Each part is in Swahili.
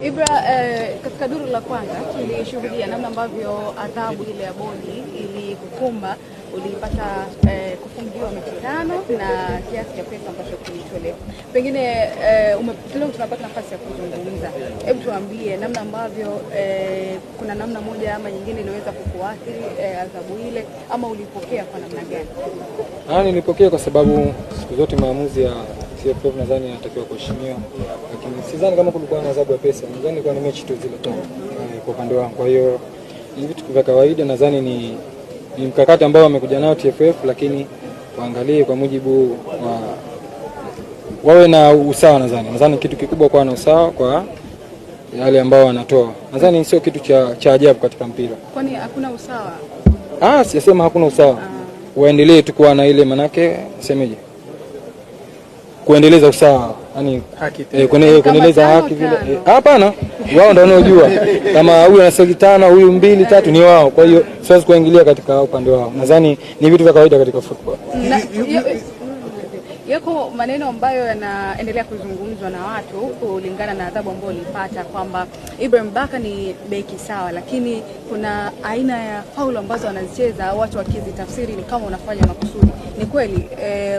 Ibra, katika duru la kwanza tulishuhudia namna ambavyo adhabu ile ya bodi ilikukumba, ulipata kufungiwa mechi 5 na kiasi cha pesa ambacho kilitolewa. Pengine leo tunapata nafasi ya kuzungumza. Hebu tuambie namna ambavyo kuna namna moja ama nyingine iliweza kukuathiri adhabu ile, ama ulipokea kwa namna gani? Nilipokea kwa sababu siku zote maamuzi ya TFF nadhani yanatakiwa kuheshimiwa, lakini sidhani kama kulikuwa na adhabu ya pesa. Nadhani ilikuwa ni mechi tu zile tu kwa upande wangu. Kwa hiyo ni vitu vya kawaida, nadhani ni mkakati ambao wamekuja nao TFF, lakini waangalie kwa mujibu wa wawe na usawa. Nadhani kitu kikubwa kwa na usawa kwa yale ambao wanatoa. Nadhani sio kitu cha ajabu katika mpira. Kwani hakuna usawa? Sijasema hakuna usawa. Waendelee tu kuwa na ile, manake semeje, kuendeleza usawa, yani kuendeleza haki vile. Hapana, wao ndio wanaojua kama huyu anasema 5, huyu 2, 3 ni wao. Kwa hiyo siwezi kuingilia katika upande wao. Nadhani ni vitu vya kawaida katika football. Yako maneno ambayo yanaendelea kuzungumzwa na watu kulingana na adhabu ambayo ulipata, kwamba Ibrahim Baka ni beki sawa, lakini kuna aina ya faulu ambazo wanazicheza watu wakizitafsiri ni kama unafanya makusudi. Ni kweli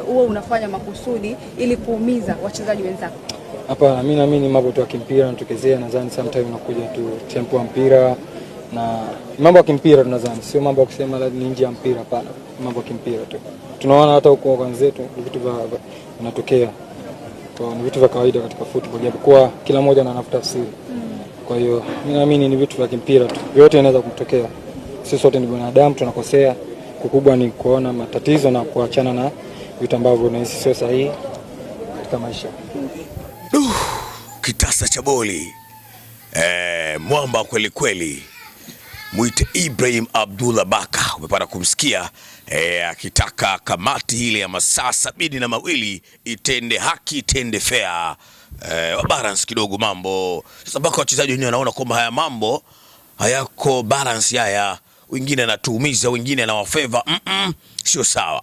huo unafanya makusudi ili kuumiza wachezaji wenzako? Hapana, mimi naamini mambo tu ya kimpira yanatokezea. Nadhani sometimes unakuja tu tempo ya mpira na mambo ya kimpira, tunadhani sio mambo ya kusema ni nje ya mpira. Hapana, mambo ya kimpira tu. Tunaona hata huko kwa wenzetu vitu vinatokea. Ni vitu vya kawaida katika football, japokuwa kila mmoja anafuta tafsiri. Kwa hiyo mimi naamini ni vitu vya kimpira tu. Yote yanaweza kutokea. Sisi sote ni binadamu, tunakosea. Kikubwa ni kuona matatizo na kuachana na vitu ambavyo unahisi sio sahihi katika maisha. Kitasa cha boli. Mwamba kweli kweli. Muite Ibrahim Abdullah Baka. Umepata kumsikia akitaka kamati ile ya masaa 72 itende haki, itende fair, balance kidogo mambo. Sasa Baka, wachezaji wenyewe wanaona kwamba haya mambo hayako balance, haya wengine anatuumiza, wengine anawafavor. Sio sawa.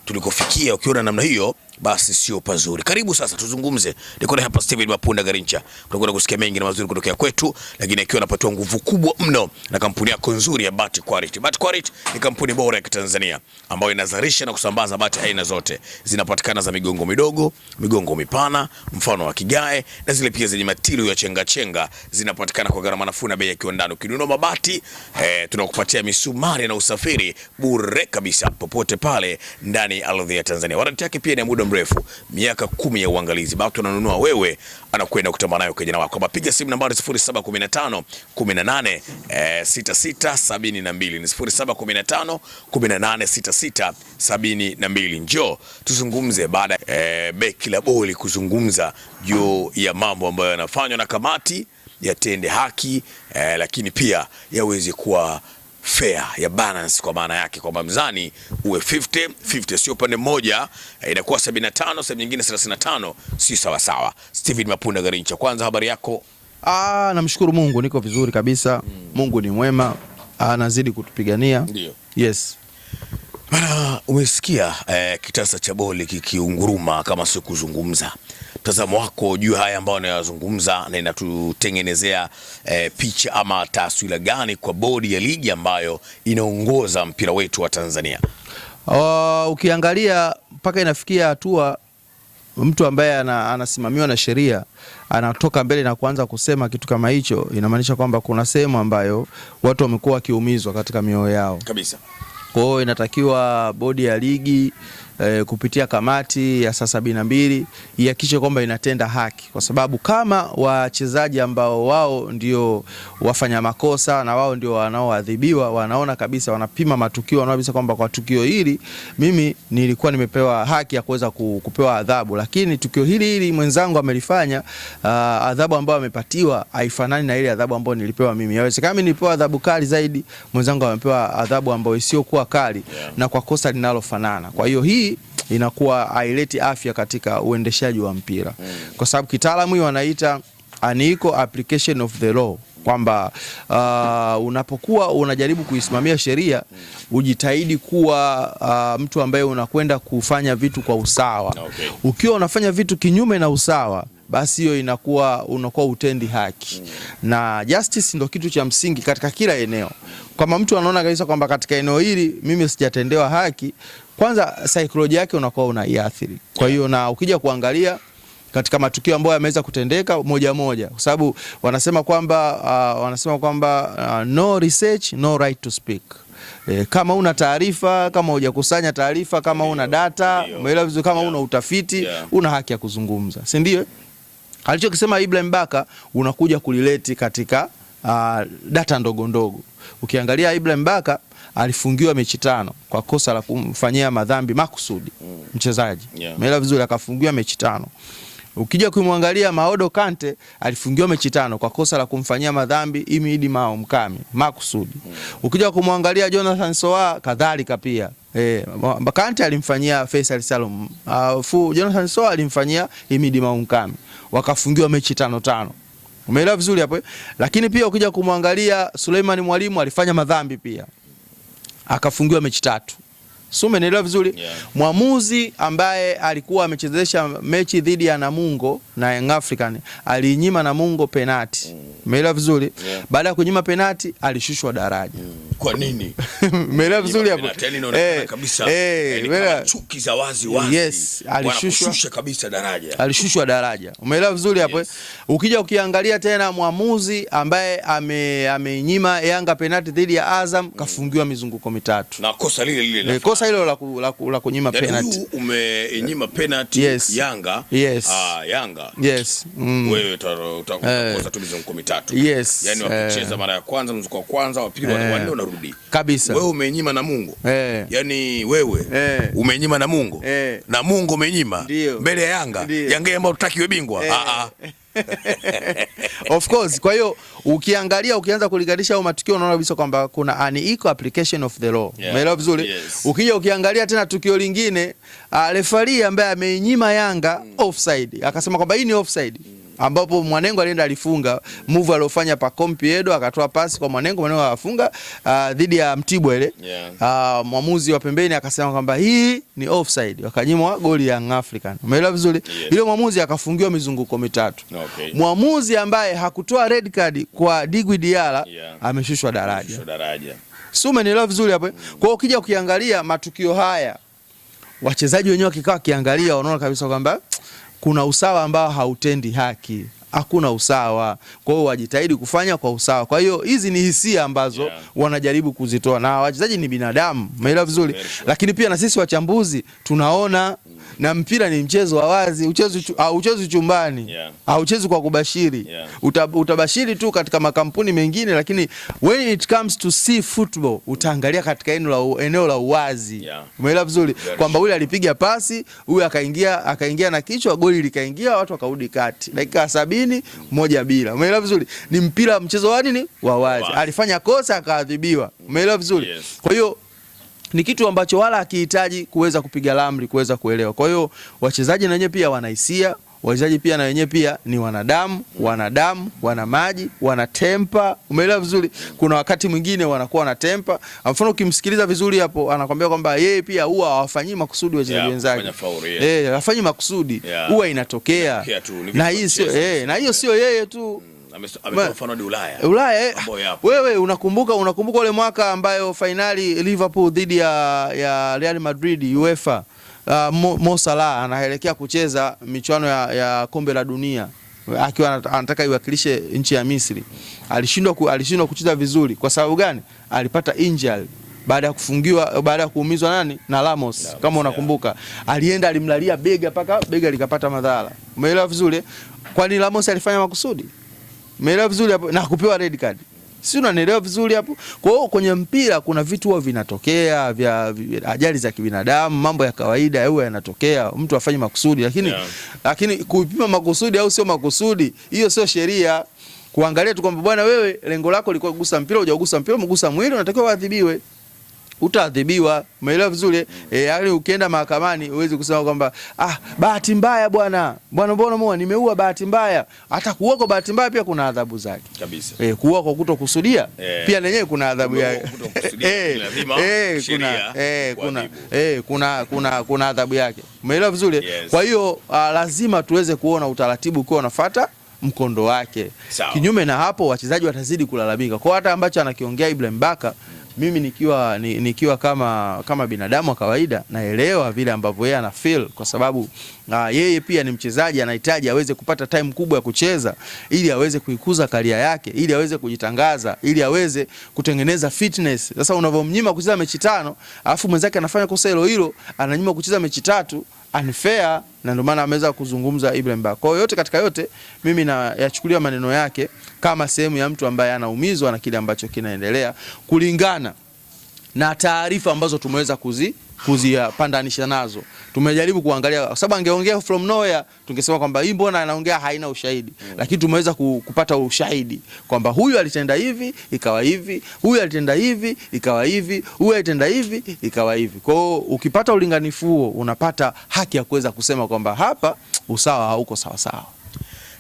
Tulikofikia ukiona namna hiyo, basi sio pazuri. Karibu sasa tuzungumze. Niko hapa Steven Mapunda Garincha. Tunakwenda kusikia mengi na mazuri kutokea kwetu, lakini akiwa anapatiwa nguvu kubwa mno na kampuni yako nzuri ya Bati Quality. Bati Quality ni kampuni bora ya Tanzania ambayo inazalisha na kusambaza bati aina zote. Zinapatikana za migongo midogo, migongo mipana, mfano wa kigae, na zile pia zenye matilo ya chenga zinapatikana kwa gharama nafuu na bei ya kiwandani. Ukinunua mabati, tunakupatia misumari na usafiri bure kabisa popote pale ndani ya ardhi ya Tanzania. Warranty yake pia ni muda mrefu, miaka 10 ya uangalizi. Bado unanunua wewe, anakwenda kutamba nayo kijana wako. Piga simu nambari 0715 18 6672 0715 18 6672. Njoo tuzungumze baada beki la boli kuzungumza juu ya mambo ambayo yanafanywa na kamati, yatende haki, lakini pia yaweze kuwa fair, ya balance, kwa maana yake kwamba mzani uwe 50-50, sio pande moja inakuwa 75 sehemu nyingine 35, si sawa sawa. Steven Mapunda Garincha, kwanza habari yako? Namshukuru Mungu, niko vizuri kabisa. Mungu ni mwema, anazidi kutupigania. Ndio. Yes. Bana, umesikia kitasa cha boli kikiunguruma kama sio kuzungumza. Mtazamo wako juu haya ambayo anayazungumza, na inatutengenezea picha ama taswira gani kwa bodi ya ligi ambayo inaongoza mpira wetu wa Tanzania? Ukiangalia mpaka inafikia hatua mtu ambaye anasimamiwa na sheria anatoka mbele na kuanza kusema kitu kama hicho, inamaanisha kwamba kuna sehemu ambayo watu wamekuwa wakiumizwa katika mioyo yao kabisa. Kwa hiyo inatakiwa bodi ya ligi kupitia kamati ya saa 72 ihakikishe kwamba inatenda haki, kwa sababu kama wachezaji ambao wao ndio wafanya makosa na wao ndio wanaoadhibiwa, wanaona kabisa, wanapima matukio, wanaona kabisa kwamba kwa tukio hili mimi nilikuwa nimepewa haki ya kuweza kupewa adhabu, lakini tukio hili mwenzangu amelifanya, adhabu ambayo amepatiwa haifanani na ile adhabu ambayo nilipewa mimi. Yawezekana mimi nilipewa adhabu kali zaidi, mwenzangu amepewa adhabu ambayo isiyokuwa kali na kwa kosa linalofanana. Kwa hiyo hii inakuwa haileti afya katika uendeshaji wa mpira, kwa sababu kitaalamu hiyo wanaita unequal application of the law, kwamba unapokuwa unajaribu kuisimamia sheria ujitahidi kuwa mtu ambaye unakwenda kufanya vitu kwa usawa. Ukiwa unafanya vitu kinyume na usawa, basi hiyo unakuwa utendi haki. Na justice ndio kitu cha msingi katika kila eneo. Kama mtu anaona kabisa kwamba katika eneo hili mimi sijatendewa haki, kwanza saikolojia yake unakuwa unaiathiri. Kwa hiyo na ukija kuangalia katika matukio ambayo yameweza kutendeka moja kwa sababu wanasema kwamba no research no right to speak. Kama una taarifa, kama hujakusanya taarifa, kama una data, umeelewa vizuri, kama una utafiti, una haki ya kuzungumza, si ndio? Alichokisema Ibrahim Baka unakuja kulileti katika data ndogo. Ukiangalia Ibrahim Baka alifungiwa mechi 5 kwa kosa la kumfanyia madhambi makusudi mchezaji. Umeelewa vizuri, akafungiwa mechi 5. Ukija kumwangalia Maodo Kante alifungiwa mechi 5 kwa kosa la kumfanyia madhambi Imidi Mao Mkami makusudi. Ukija kumwangalia Jonathan Soa kadhalika pia. Kante alimfanyia Faisal Salum, Jonathan Soa alimfanyia Imidi Mao Mkami. Wakafungiwa mechi 5. Umeelewa vizuri hapo? Lakini pia ukija kumwangalia Suleiman Mwalimu alifanya madhambi pia, akafungiwa mechi 3. Sume nielewa vizuri. Mwamuzi ambaye alikuwa amechezesha mechi dhidi ya Namungo na Young African alinyima Namungo penalti. Umeelewa vizuri? Baada ya kunyima penalti alishushwa daraja. Kwa nini? Umeelewa vizuri hapo? Kabisa. Kama chuki za wazi. Yes, alishushwa kabisa daraja. Alishushwa daraja. Umeelewa vizuri hapo? Ukija ukiangalia tena mwamuzi ambaye amenyima Yanga penalti dhidi ya Azam kafungiwa mizunguko 3. Na kosa lile kosa hilo la kunyima penalty. Umenyima penalty Yanga. Yanga. Wewe utakosa tu mizunguko 3. Yani wakicheza mara ya kwanza mzunguko wa kwanza, wa pili, wa nne unarudi. Kabisa. Wewe umenyima Namungo. Yani wewe umenyima Namungo. Namungo umenyima mbele ya Yanga. Yanga ambao tutakiwe bingwa. Of course. Kwa hiyo ukianza kulinganisha au matukio unaona kabisa kwamba kuna unequal application of the law. Umeelewa vizuri? Ukija ukiangalia tena tukio lingine, referee ambaye ameinyima Yanga offside akasema kwamba hii ni offside, ambapo Mwanengo alienda alifunga move aliyofanya pa Kompiedo, akatoa pasi kwa Mwanengo akafunga dhidi ya Mtibwa ile. Mwamuzi wa pembeni akasema kwamba hii ni offside, wakanyimwa goli ya Young African. Umeelewa vizuri? Ile mwamuzi akafungiwa mizunguko 3. Mwamuzi ambaye hakutoa red card kwa Djigui Diarra ameshushwa daraja. Sio, umeelewa vizuri hapo? Kwa hiyo ukija ukiangalia matukio haya, wachezaji wenyewe wakikaa kiangalia wanaona kabisa kwamba kuna usawa ambao hautendi haki. Hakuna usawa. Kwa hiyo wajitahidi kufanya kwa usawa. Kwa hiyo hizi ni hisia ambazo wanajaribu kuzitoa, na wachezaji ni binadamu. Umeelewa vizuri? Lakini pia na sisi wachambuzi tunaona na mpira ni mchezo wa wazi, uchezi chumbani, uchezi kwa kubashiri. Utabashiri tu katika makampuni mengine, lakini when it comes to see football utaangalia katika eneo la uwazi. Umeelewa vizuri? Kwamba yule alipiga pasi, huyu akaingia na kichwa, goli likaingia, watu wakarudi kati. Dakika 70 1-0. Umeelewa vizuri? Ni mpira, mchezo wa nini? Wa wazi. Alifanya kosa akaadhibiwa. Umeelewa vizuri? Kwa hiyo ni kitu ambacho wala hakihitaji kuweza kupiga ramli kuweza kuelewa. Kwa hiyo wachezaji na wenyewe pia wanahisia, wachezaji pia na wenyewe pia ni wanadamu, wana maji, wana tempa. Umeelewa vizuri? Kuna wakati mwingine wanakuwa na tempa. Mfano ukimsikiliza vizuri hapo anakuambia kwamba yeye pia huwa hawafanyi makusudi wachezaji wenzake. Hawafanyi makusudi. Huwa inatokea. Na hii sio hiyo sio yeye tu. Amefanya Ulaya. Wewe unakumbuka ule mwaka ambayo finali Liverpool dhidi ya Real Madrid UEFA, Mo Salah anaelekea kucheza michuano ya kombe la dunia akiwa anataka iwakilishe nchi ya Misri. Alishindwa kucheza vizuri. Kwa sababu gani? Alipata injury baada ya kuumizwa na Ramos, kama unakumbuka. Alienda alimlalia bega paka bega likapata madhara. Umeelewa vizuri? Kwani Ramos alifanya makusudi? Umeelewa vizuri hapo? Na kupewa red card. Si unanielewa vizuri hapo? Kwa hiyo kwenye mpira kuna vitu huwa vinatokea vya ajali za kibinadamu, mambo ya kawaida huwa yanatokea, mtu afanye makusudi, lakini kupima makusudi au sio makusudi, hiyo sio sheria. Kuangalia tu kwamba bwana wewe lengo lako lilikuwa kugusa mpira, hujagusa mpira, umegusa mwili, unatakiwa uadhibiwe. utaadhibiwa. Umeelewa vizuri? Yaani ukienda mahakamani uwezi kusema kwamba bahati mbaya bwana mbona nimeua bahati mbaya. Hata kuua kwa bahati mbaya pia kuna adhabu zake. Kabisa. Kuua kwa kutokusudia pia lenyewe kuna adhabu yake. Kuna adhabu yake. Umeelewa vizuri? Yes. Kwa hiyo lazima tuweze kuona utaratibu ukiwa unafuata mkondo wake. Kinyume na hapo wachezaji watazidi kulalamika. Kwa hata ambacho anakiongea Ibrahim Baka, mimi nikiwa kama binadamu wa kawaida naelewa vile ambavyo yeye ana feel, kwa sababu yeye pia ni mchezaji, anahitaji aweze kupata time kubwa ya kucheza ili aweze kuikuza karia yake, ili aweze kujitangaza, ili aweze kutengeneza fitness. Sasa unavomnyima kucheza mechi 5 alafu mwenzake anafanya kosa hilo ananyima kucheza mechi 3, unfair. Na ndio maana ameweza kuzungumza Ibrahim Baka. Kwa hiyo yote katika yote mimi nayachukulia maneno yake kama sehemu ya mtu ambaye anaumizwa na kile ambacho kinaendelea, kulingana na taarifa ambazo tumeweza kuzipandanisha nazo. Tumejaribu kuangalia, kwa sababu angeongea from nowhere tungesema kwamba hii mbona anaongea haina ushahidi. Lakini tumeweza kupata ushahidi kwamba huyu alitenda hivi ikawa hivi, huyu alitenda hivi ikawa hivi, huyu alitenda hivi ikawa hivi. Kwa hiyo ukipata ulinganifu huo unapata haki ya kuweza kusema kwamba hapa usawa hauko sawa sawa.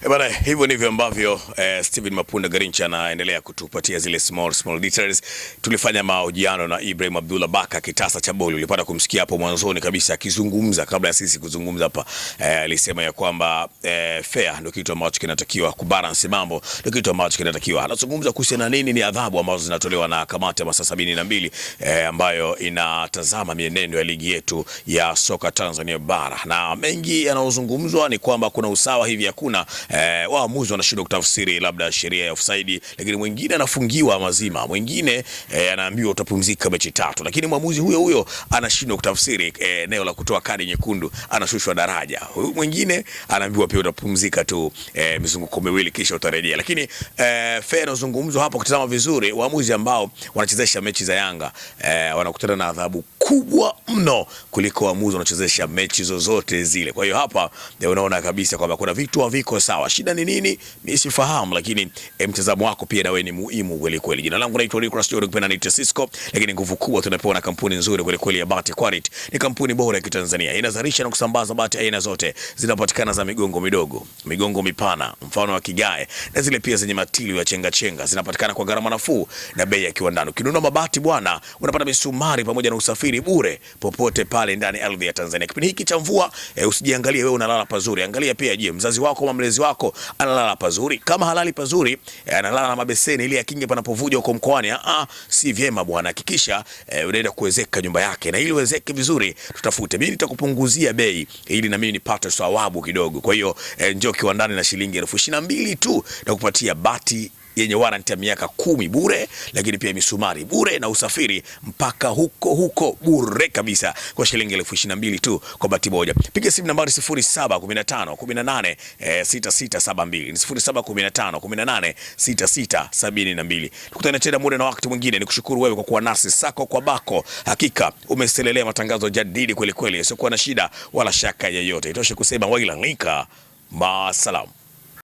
Bana, hivyo ndivyo ambavyo Steven Mapunda Garincha anaendelea kutupatia zile small details. Tulifanya mahojiano na Ibrahim Abdullah Baka kitasa cha boli. Ulipata kumsikia hapo mwanzoni kabisa akizungumza kabla ya sisi kuzungumza hapa. Alisema ya kwamba fair ndio kitu ambacho kinatakiwa, kubalance mambo ndio kitu ambacho kinatakiwa. Anazungumza kuhusiana nini ni adhabu ambazo zinatolewa na kamati ya masaa 72 ambayo inatazama mienendo ya ligi yetu ya soka Tanzania bara. Na mengi yanayozungumzwa ni kwamba kuna usawa hivi, hakuna waamuzi wanashindwa kutafsiri labda sheria ya offside, lakini mwingine anafungiwa mazima, mwingine anaambiwa utapumzika mechi 3, lakini mwamuzi huyo anashindwa kutafsiri eneo la kutoa kadi nyekundu, anashushwa daraja. Huyu mwingine anaambiwa pia utapumzika tu mizunguko miwili kisha utarejea. Lakini fair inazungumzwa hapo, kutazama vizuri waamuzi ambao wanachezesha mechi za Yanga wanakutana na adhabu kubwa mno kuliko waamuzi wanachezesha mechi zozote zile. Kwa hiyo hapa unaona kabisa kwamba kuna vitu haviko sawa. Shida ni nini? Mimi sifahamu, lakini mtazamo wako pia na wewe ni muhimu kweli kweli. Jina langu naitwa Nicholas Jordan, kupenda niite Cisco, lakini nguvu kubwa tunapewa na kampuni nzuri kweli kweli ya Bati Quality. Ni kampuni bora ya Kitanzania. Inazalisha na kusambaza bati aina zote. Zinapatikana za migongo midogo, migongo mipana, mfano wa kigae, na zile pia zenye matili ya chenga. Zinapatikana kwa gharama nafuu na bei ya kiwandani. Ukinunua mabati bwana, unapata misumari pamoja na usafiri bure popote pale ndani ardhi ya Tanzania. Kipindi hiki cha mvua usijiangalie wewe unalala pazuri. Angalia pia, je, mzazi wako au mlezi wako analala pazuri? Kama halali pazuri, analala na mabeseni ili akinge panapovuja huko mkoani, si vyema bwana. Hakikisha unaenda kuwezeka nyumba yake, na ili uwezeke vizuri tutafute. Mimi nitakupunguzia bei ili na mimi nipate thawabu kidogo. Kwa hiyo njoo kiwandani na shilingi 22,000 tu na kupatia bati yenye warranty ya miaka 10 bure, lakini pia misumari bure na usafiri mpaka huko bure kabisa kwa shilingi 22,000 tu kwa bati moja. Piga simu nambari 0715 18 6672, 0715 18 6672. Tukutane tena muda na wakati mwingine. Nikushukuru wewe kwa kuwa nasi sako kwa bako. Hakika umeselelea matangazo jadidi kweli kweli, sio na shida wala shaka yoyote. Itoshe kusema waila lika, maasalam.